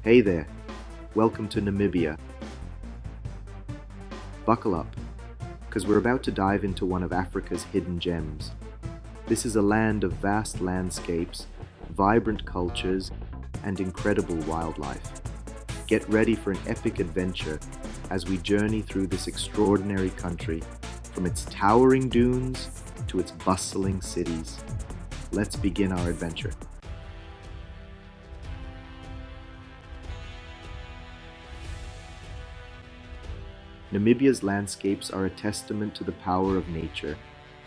Hey there, welcome to Namibia. Buckle up, because we're about to dive into one of Africa's hidden gems. This is a land of vast landscapes, vibrant cultures, and incredible wildlife. Get ready for an epic adventure as we journey through this extraordinary country, from its towering dunes to its bustling cities. Let's begin our adventure. Namibia's landscapes are a testament to the power of nature.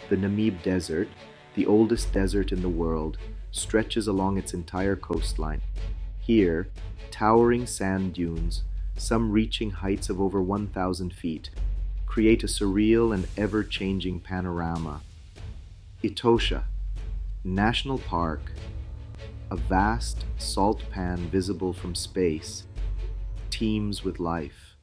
The Namib Desert, the oldest desert in the world, stretches along its entire coastline. Here, towering sand dunes, some reaching heights of over 1,000 feet, create a surreal and ever-changing panorama. Etosha, National Park, a vast salt pan visible from space, teems with life.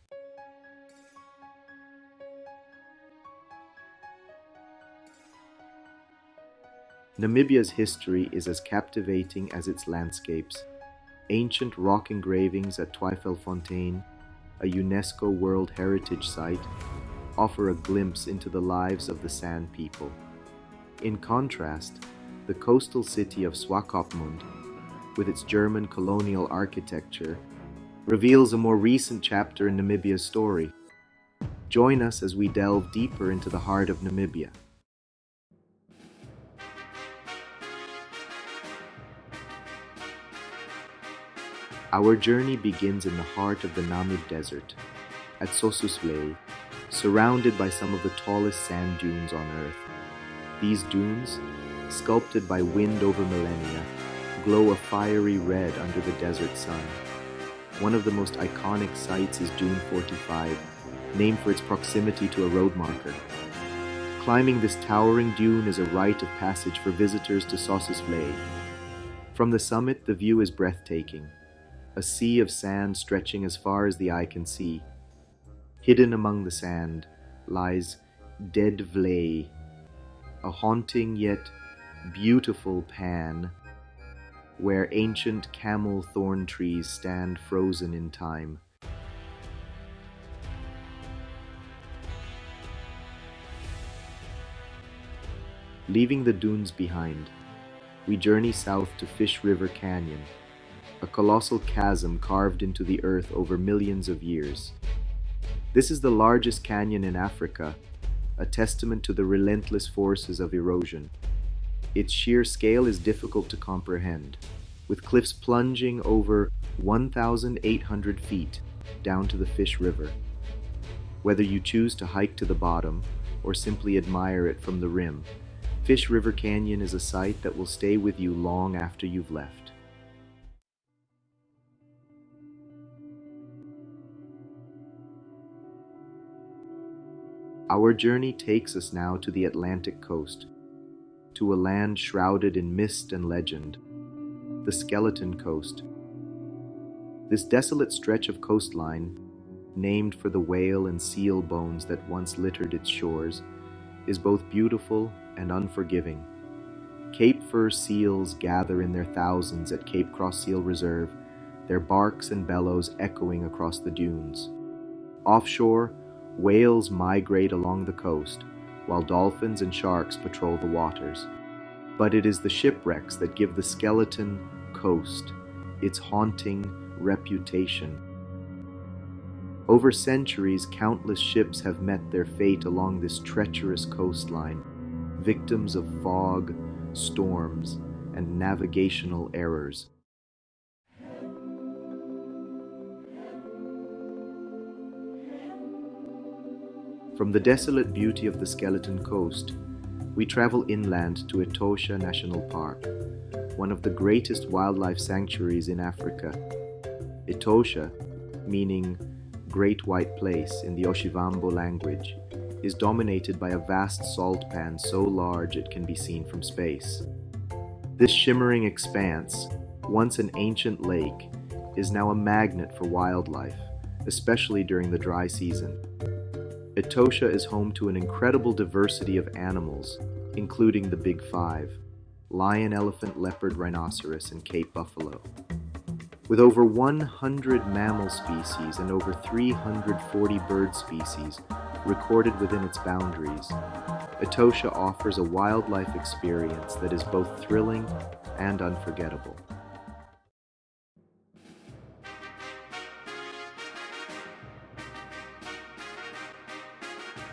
Namibia's history is as captivating as its landscapes. Ancient rock engravings at Twyfelfontein, a UNESCO World Heritage Site, offer a glimpse into the lives of the Sand people. In contrast, the coastal city of Swakopmund, with its German colonial architecture, reveals a more recent chapter in Namibia's story. Join us as we delve deeper into the heart of Namibia. Our journey begins in the heart of the Namib Desert, at Sossusvlei, surrounded by some of the tallest sand dunes on Earth. These dunes, sculpted by wind over millennia, glow a fiery red under the desert sun. One of the most iconic sites is Dune 45, named for its proximity to a road marker. Climbing this towering dune is a rite of passage for visitors to Sossusvlei. From the summit, the view is breathtaking. A sea of sand stretching as far as the eye can see. Hidden among the sand lies Deadvlei, a haunting yet beautiful pan where ancient camel thorn trees stand frozen in time. Leaving the dunes behind, we journey south to Fish River Canyon, a colossal chasm carved into the earth over millions of years. This is the largest canyon in Africa, a testament to the relentless forces of erosion. Its sheer scale is difficult to comprehend, with cliffs plunging over 1,800 feet down to the Fish River. Whether you choose to hike to the bottom or simply admire it from the rim, Fish River Canyon is a sight that will stay with you long after you've left. Our journey takes us now to the Atlantic coast, to a land shrouded in mist and legend, the Skeleton Coast. This desolate stretch of coastline, named for the whale and seal bones that once littered its shores, is both beautiful and unforgiving. Cape fur seals gather in their thousands at Cape Cross Seal Reserve, their barks and bellows echoing across the dunes. Offshore, whales migrate along the coast, while dolphins and sharks patrol the waters. But it is the shipwrecks that give the Skeleton Coast its haunting reputation. Over centuries, countless ships have met their fate along this treacherous coastline, victims of fog, storms, and navigational errors. From the desolate beauty of the Skeleton Coast, we travel inland to Etosha National Park, one of the greatest wildlife sanctuaries in Africa. Etosha, meaning Great White Place in the Oshivambo language, is dominated by a vast salt pan so large it can be seen from space. This shimmering expanse, once an ancient lake, is now a magnet for wildlife, especially during the dry season. Etosha is home to an incredible diversity of animals, including the Big Five. lion, elephant, leopard, rhinoceros, and Cape buffalo. With over 100 mammal species and over 340 bird species recorded within its boundaries, Etosha offers a wildlife experience that is both thrilling and unforgettable.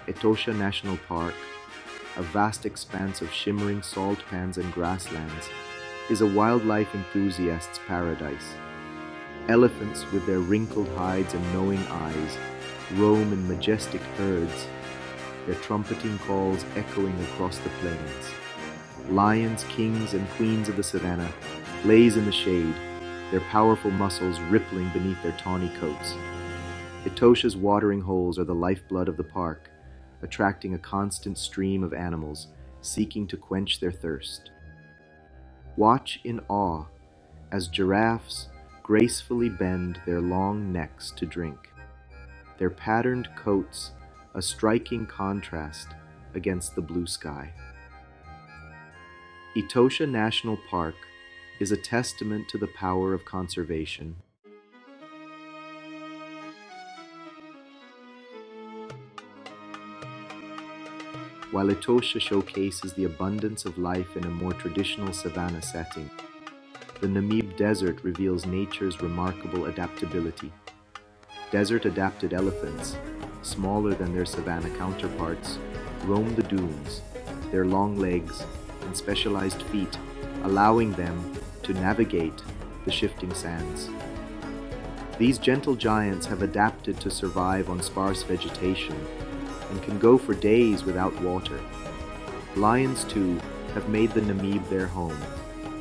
Etosha National Park, a vast expanse of shimmering salt pans and grasslands, is a wildlife enthusiast's paradise. Elephants, with their wrinkled hides and knowing eyes, roam in majestic herds, their trumpeting calls echoing across the plains. Lions, kings, and queens of the savannah blaze in the shade, their powerful muscles rippling beneath their tawny coats. Etosha's watering holes are the lifeblood of the park, attracting a constant stream of animals seeking to quench their thirst. Watch in awe as giraffes gracefully bend their long necks to drink, their patterned coats a striking contrast against the blue sky. Etosha National Park is a testament to the power of conservation. While Etosha showcases the abundance of life in a more traditional savanna setting, the Namib Desert reveals nature's remarkable adaptability. Desert-adapted elephants, smaller than their savanna counterparts, roam the dunes, their long legs and specialized feet allowing them to navigate the shifting sands. These gentle giants have adapted to survive on sparse vegetation and can go for days without water. Lions, too, have made the Namib their home,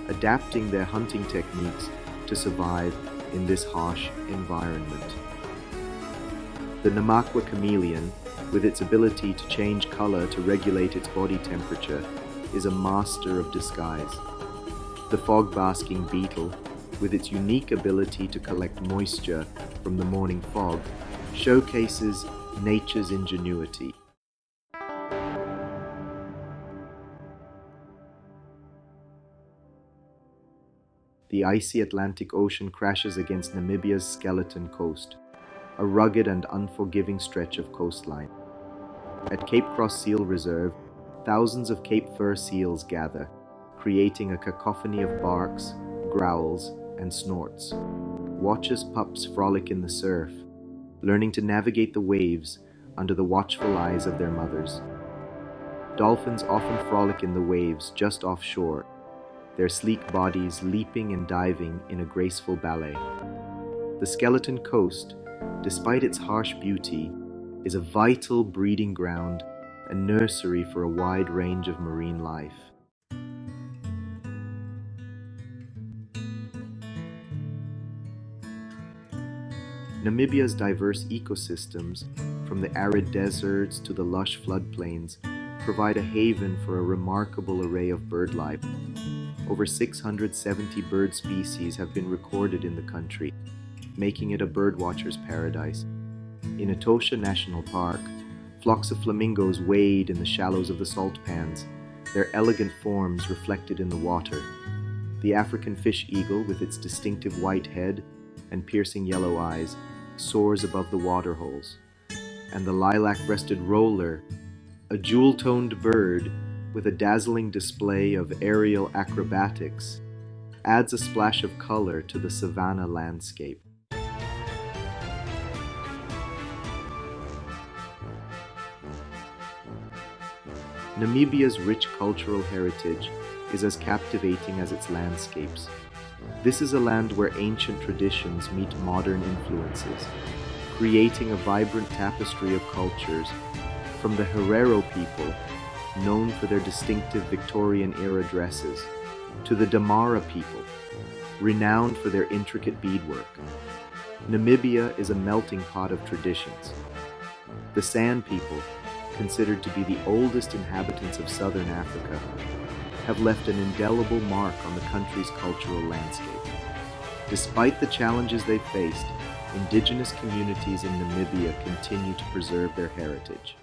adapting their hunting techniques to survive in this harsh environment. The Namakwa chameleon, with its ability to change color to regulate its body temperature, is a master of disguise. The fog-basking beetle, with its unique ability to collect moisture from the morning fog, showcases nature's ingenuity. The icy Atlantic Ocean crashes against Namibia's skeleton coast, a rugged and unforgiving stretch of coastline. At Cape Cross Seal Reserve, thousands of Cape fur seals gather, creating a cacophony of barks, growls, and snorts. Watch as pups frolic in the surf, learning to navigate the waves under the watchful eyes of their mothers. Dolphins often frolic in the waves just offshore, their sleek bodies leaping and diving in a graceful ballet. The Skeleton Coast, despite its harsh beauty, is a vital breeding ground and nursery for a wide range of marine life. Namibia's diverse ecosystems, from the arid deserts to the lush floodplains, provide a haven for a remarkable array of birdlife. Over 670 bird species have been recorded in the country, making it a birdwatcher's paradise. In Etosha National Park, flocks of flamingos wade in the shallows of the salt pans, their elegant forms reflected in the water. The African fish eagle, with its distinctive white head and piercing yellow eyes, soars above the waterholes. And the lilac-breasted roller, a jewel-toned bird with a dazzling display of aerial acrobatics, adds a splash of color to the savanna landscape. Namibia's rich cultural heritage is as captivating as its landscapes. This is a land where ancient traditions meet modern influences, creating a vibrant tapestry of cultures, from the Herero people, known for their distinctive Victorian-era dresses, to the Damara people, renowned for their intricate beadwork. Namibia is a melting pot of traditions. The San people, considered to be the oldest inhabitants of southern Africa, have left an indelible mark on the country's cultural landscape. Despite the challenges they've faced, indigenous communities in Namibia continue to preserve their heritage.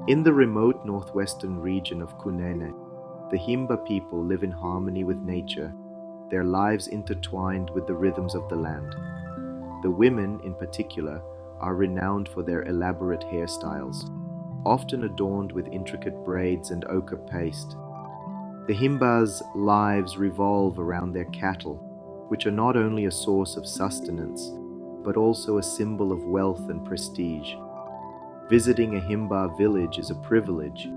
In the remote northwestern region of Kunene, the Himba people live in harmony with nature, their lives intertwined with the rhythms of the land. The women, in particular, are renowned for their elaborate hairstyles, often adorned with intricate braids and ochre paste. The Himba's lives revolve around their cattle, which are not only a source of sustenance, but also a symbol of wealth and prestige. Visiting a Himba village is a privilege.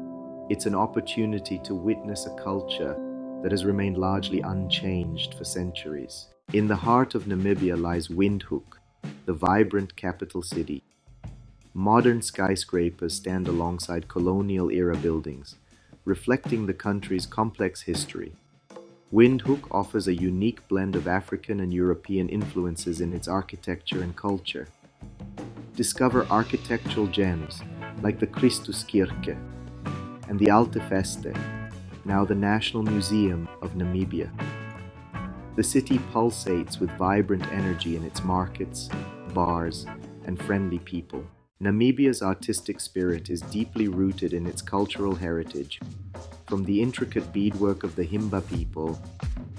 It's an opportunity to witness a culture that has remained largely unchanged for centuries. In the heart of Namibia lies Windhoek, the vibrant capital city. Modern skyscrapers stand alongside colonial-era buildings, reflecting the country's complex history. Windhoek offers a unique blend of African and European influences in its architecture and culture. Discover architectural gems like the Christuskirke and the Alte Feste, now the National Museum of Namibia. The city pulsates with vibrant energy in its markets, bars, and friendly people. Namibia's artistic spirit is deeply rooted in its cultural heritage, from the intricate beadwork of the Himba people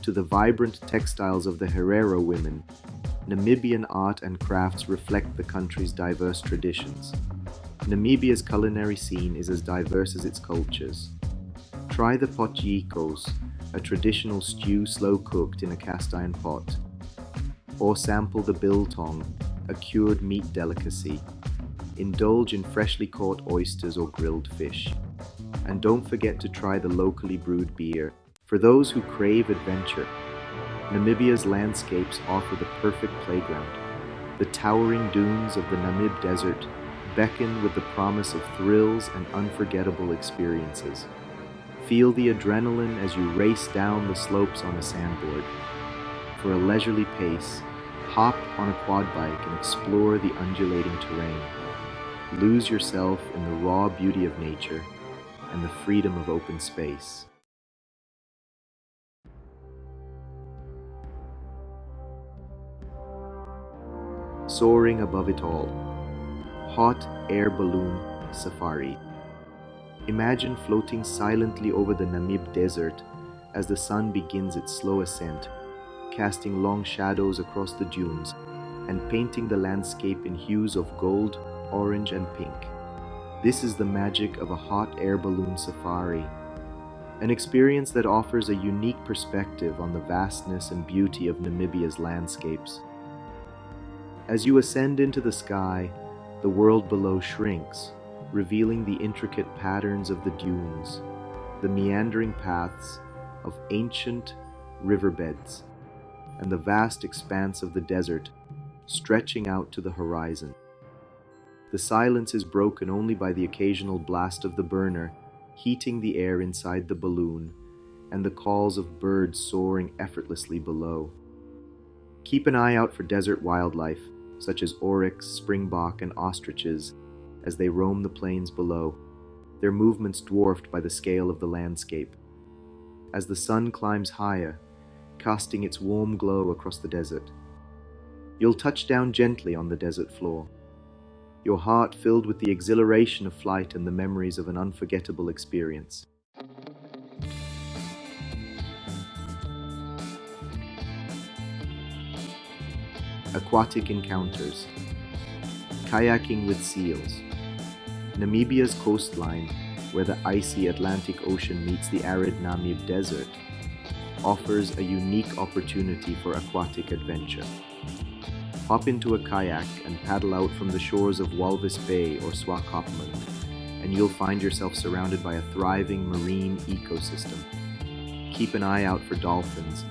to the vibrant textiles of the Herero women. Namibian art and crafts reflect the country's diverse traditions. Namibia's culinary scene is as diverse as its cultures. Try the potjiekos, a traditional stew slow-cooked in a cast-iron pot. Or sample the biltong, a cured meat delicacy. Indulge in freshly caught oysters or grilled fish. And don't forget to try the locally brewed beer. For those who crave adventure, Namibia's landscapes offer the perfect playground. The towering dunes of the Namib Desert beckon with the promise of thrills and unforgettable experiences. Feel the adrenaline as you race down the slopes on a sandboard. For a leisurely pace, hop on a quad bike and explore the undulating terrain. Lose yourself in the raw beauty of nature and the freedom of open space. Soaring above it all, hot air balloon safari. Imagine floating silently over the Namib Desert as the sun begins its slow ascent, casting long shadows across the dunes and painting the landscape in hues of gold, orange, and pink. This is the magic of a hot air balloon safari, an experience that offers a unique perspective on the vastness and beauty of Namibia's landscapes. As you ascend into the sky, the world below shrinks, revealing the intricate patterns of the dunes, the meandering paths of ancient riverbeds, and the vast expanse of the desert stretching out to the horizon. The silence is broken only by the occasional blast of the burner, heating the air inside the balloon, and the calls of birds soaring effortlessly below. Keep an eye out for desert wildlife, such as oryx, springbok, and ostriches, as they roam the plains below, their movements dwarfed by the scale of the landscape. As the sun climbs higher, casting its warm glow across the desert, you'll touch down gently on the desert floor, your heart filled with the exhilaration of flight and the memories of an unforgettable experience. Aquatic encounters. Kayaking with seals. Namibia's coastline, where the icy Atlantic Ocean meets the arid Namib Desert, offers a unique opportunity for aquatic adventure. Hop into a kayak and paddle out from the shores of Walvis Bay or Swakopmund, and you'll find yourself surrounded by a thriving marine ecosystem. Keep an eye out for dolphins,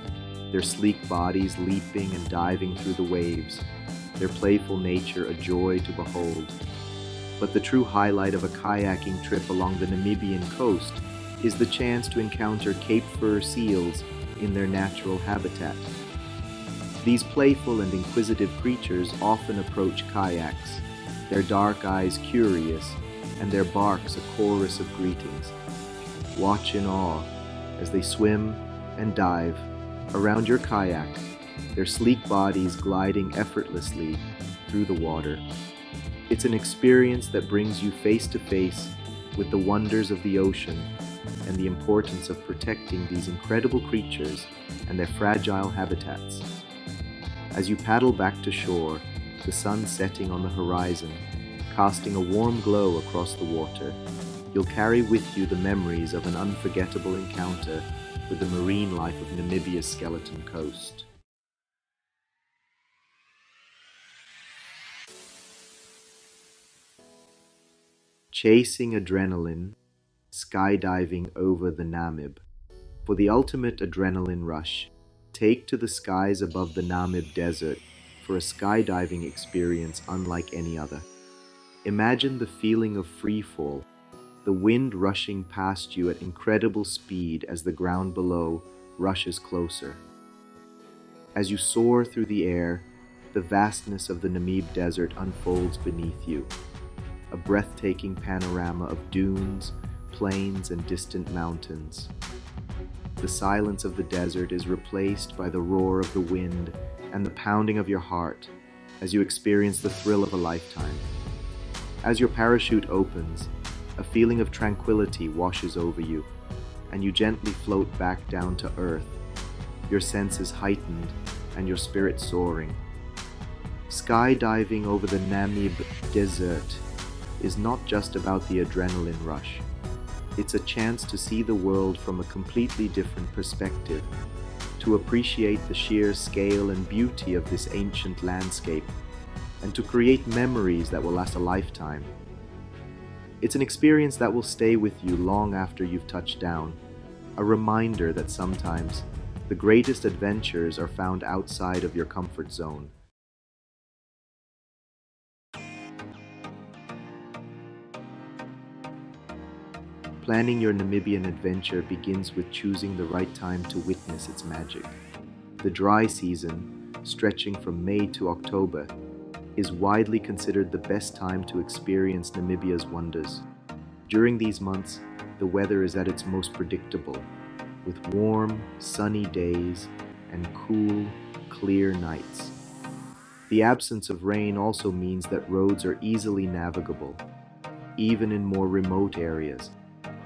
their sleek bodies leaping and diving through the waves, their playful nature a joy to behold. But the true highlight of a kayaking trip along the Namibian coast is the chance to encounter Cape Fur seals in their natural habitat. These playful and inquisitive creatures often approach kayaks, their dark eyes curious and their barks a chorus of greetings. Watch in awe as they swim and dive around your kayak, their sleek bodies gliding effortlessly through the water. It's an experience that brings you face to face with the wonders of the ocean and the importance of protecting these incredible creatures and their fragile habitats. As you paddle back to shore, the sun setting on the horizon, casting a warm glow across the water, you'll carry with you the memories of an unforgettable encounter with the marine life of Namibia's skeleton coast. Chasing adrenaline, skydiving over the Namib. For the ultimate adrenaline rush, take to the skies above the Namib desert for a skydiving experience unlike any other. Imagine the feeling of free fall, the wind rushing past you at incredible speed as the ground below rushes closer. As you soar through the air, the vastness of the Namib desert unfolds beneath you, a breathtaking panorama of dunes, plains, and distant mountains. The silence of the desert is replaced by the roar of the wind and the pounding of your heart as you experience the thrill of a lifetime. As your parachute opens, a feeling of tranquility washes over you, and you gently float back down to earth, your senses heightened and your spirit soaring. Skydiving over the Namib desert is not just about the adrenaline rush. It's a chance to see the world from a completely different perspective, to appreciate the sheer scale and beauty of this ancient landscape, and to create memories that will last a lifetime. It's an experience that will stay with you long after you've touched down, a reminder that sometimes the greatest adventures are found outside of your comfort zone. Planning your Namibian adventure begins with choosing the right time to witness its magic. The dry season, stretching from May to October, is widely considered the best time to experience Namibia's wonders. During these months, the weather is at its most predictable, with warm, sunny days and cool, clear nights. The absence of rain also means that roads are easily navigable, even in more remote areas,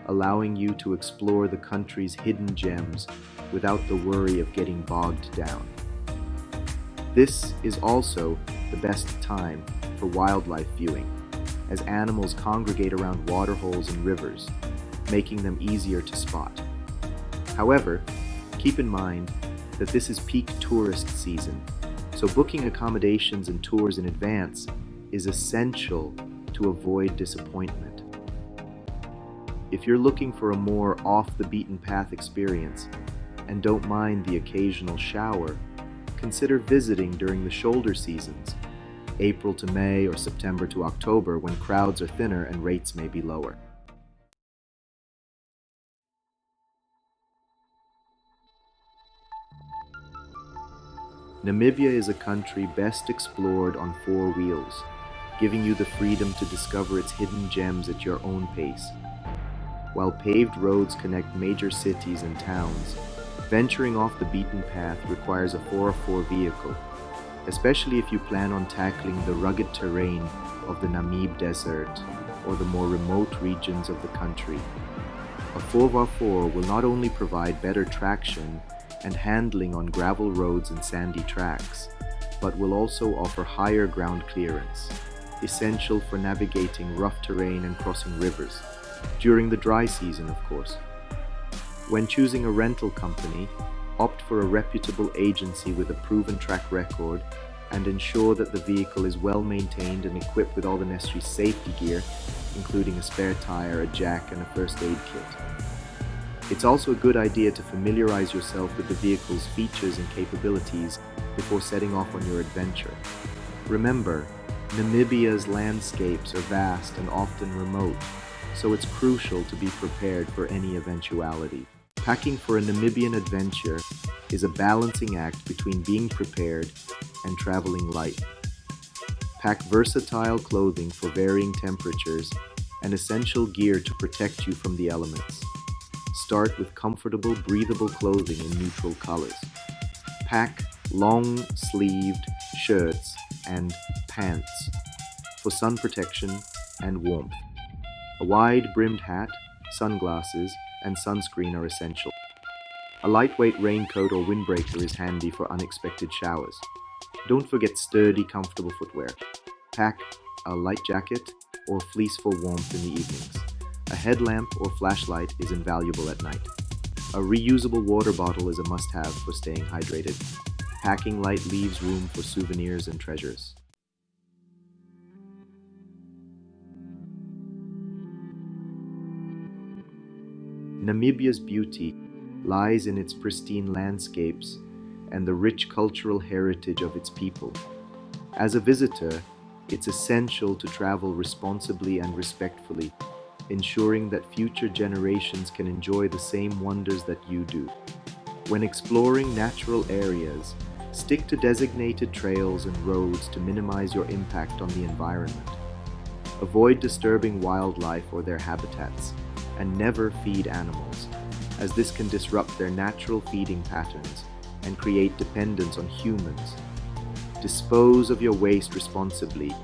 allowing you to explore the country's hidden gems without the worry of getting bogged down. This is also the best time for wildlife viewing, as animals congregate around waterholes and rivers, making them easier to spot. However, keep in mind that this is peak tourist season, so booking accommodations and tours in advance is essential to avoid disappointment. If you're looking for a more off-the-beaten-path experience and don't mind the occasional shower, consider visiting during the shoulder seasons, April to May or September to October, when crowds are thinner and rates may be lower. Namibia is a country best explored on four wheels, giving you the freedom to discover its hidden gems at your own pace. While paved roads connect major cities and towns, venturing off the beaten path requires a 4x4 vehicle, especially if you plan on tackling the rugged terrain of the Namib Desert or the more remote regions of the country. A 4x4 will not only provide better traction and handling on gravel roads and sandy tracks, but will also offer higher ground clearance, essential for navigating rough terrain and crossing rivers. During the dry season, of course. When choosing a rental company, opt for a reputable agency with a proven track record and ensure that the vehicle is well maintained and equipped with all the necessary safety gear, including a spare tire, a jack, and a first aid kit. It's also a good idea to familiarize yourself with the vehicle's features and capabilities before setting off on your adventure. Remember, Namibia's landscapes are vast and often remote, so it's crucial to be prepared for any eventuality. Packing for a Namibian adventure is a balancing act between being prepared and traveling light. Pack versatile clothing for varying temperatures and essential gear to protect you from the elements. Start with comfortable, breathable clothing in neutral colors. Pack long-sleeved shirts and pants for sun protection and warmth. A wide-brimmed hat, sunglasses, and sunscreen are essential. A lightweight raincoat or windbreaker is handy for unexpected showers. Don't forget sturdy, comfortable footwear. Pack a light jacket or fleece for warmth in the evenings. A headlamp or flashlight is invaluable at night. A reusable water bottle is a must-have for staying hydrated. Packing light leaves room for souvenirs and treasures. Namibia's beauty lies in its pristine landscapes and the rich cultural heritage of its people. As a visitor, it's essential to travel responsibly and respectfully, ensuring that future generations can enjoy the same wonders that you do. When exploring natural areas, stick to designated trails and roads to minimize your impact on the environment. Avoid disturbing wildlife or their habitats, and never feed animals, as this can disrupt their natural feeding patterns and create dependence on humans. Dispose of your waste responsibly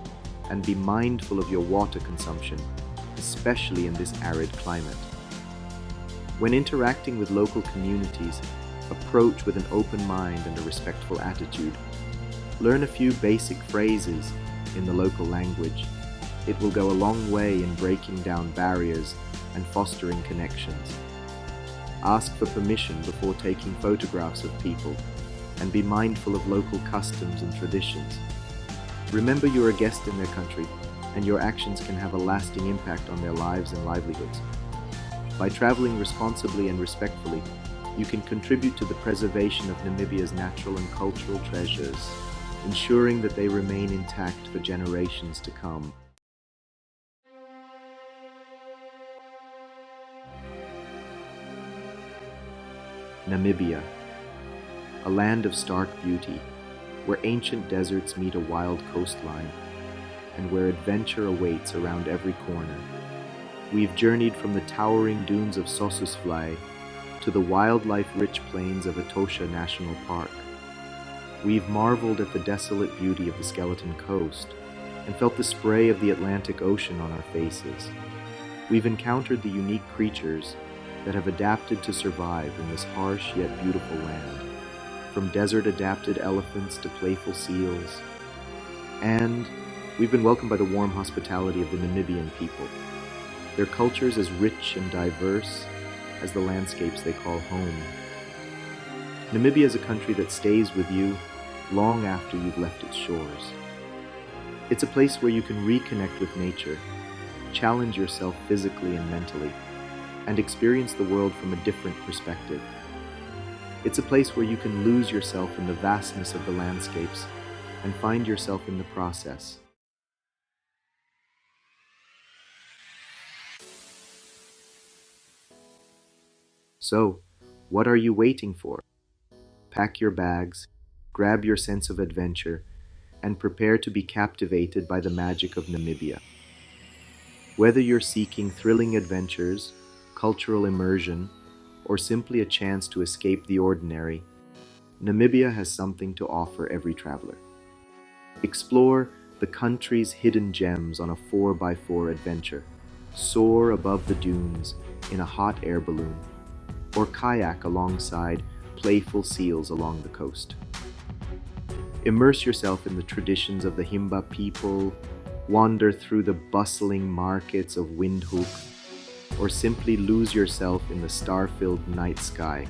and be mindful of your water consumption, especially in this arid climate. When interacting with local communities, approach with an open mind and a respectful attitude. Learn a few basic phrases in the local language. It will go a long way in breaking down barriers and fostering connections. Ask for permission before taking photographs of people, and be mindful of local customs and traditions. Remember, you're a guest in their country, and your actions can have a lasting impact on their lives and livelihoods. By traveling responsibly and respectfully, you can contribute to the preservation of Namibia's natural and cultural treasures, ensuring that they remain intact for generations to come. Namibia, a land of stark beauty, where ancient deserts meet a wild coastline, and where adventure awaits around every corner. We've journeyed from the towering dunes of Sossusvlei to the wildlife-rich plains of Etosha National Park. We've marveled at the desolate beauty of the Skeleton Coast and felt the spray of the Atlantic Ocean on our faces. We've encountered the unique creatures that have adapted to survive in this harsh yet beautiful land, from desert-adapted elephants to playful seals. And we've been welcomed by the warm hospitality of the Namibian people. Their culture is as rich and diverse as the landscapes they call home. Namibia is a country that stays with you long after you've left its shores. It's a place where you can reconnect with nature, challenge yourself physically and mentally, and experience the world from a different perspective. It's a place where you can lose yourself in the vastness of the landscapes and find yourself in the process. So, what are you waiting for? Pack your bags, grab your sense of adventure, and prepare to be captivated by the magic of Namibia. Whether you're seeking thrilling adventures, cultural immersion, or simply a chance to escape the ordinary, Namibia has something to offer every traveler. Explore the country's hidden gems on a 4x4 adventure, soar above the dunes in a hot air balloon, or kayak alongside playful seals along the coast. Immerse yourself in the traditions of the Himba people, wander through the bustling markets of Windhoek, or simply lose yourself in the star-filled night sky.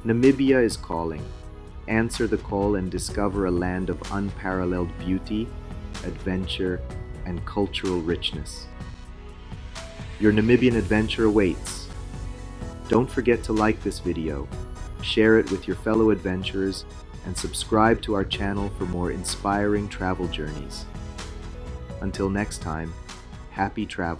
Namibia is calling. Answer the call and discover a land of unparalleled beauty, adventure, and cultural richness. Your Namibian adventure awaits. Don't forget to like this video, share it with your fellow adventurers, and subscribe to our channel for more inspiring travel journeys. Until next time, happy travel.